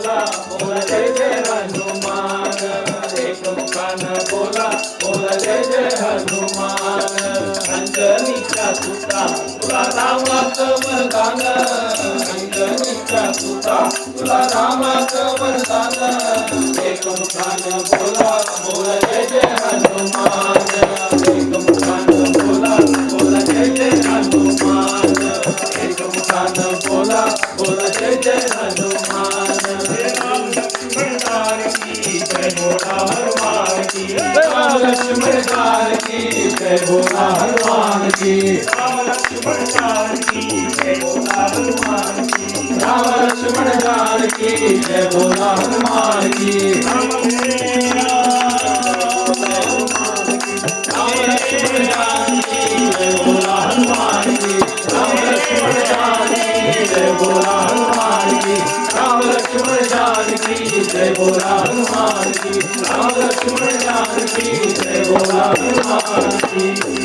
बोला बोला जय जय हनुमान एक मुखानं बोला बोला जय जय हनुमान अंजनीच्या सुता तुला रामाचं वरदान अंजनीच्या सुता तुला रामाचं वरदान एक मुखानं बोला बोला जय जय हनुमान एक मुखानं बोला बोला जय जय हनुमान एक मुखानं बोला बोला जय जय हनुमान जय बोला हनुमान की राम लक्ष्मण जान की जय बोला हनुमान की राम लक्ष्मण जान की जय बोला हनुमान की राम लक्ष्मण जान की जय बोला हनुमान की राम लक्ष्मण जान की जय बोला हनुमान की राम लक्ष्मण जान की जय बोला हनुमान की राम लक्ष्मण जान की जय बोला हनुमान की राम लक्ष्मण जान की जय बोला हनुमान की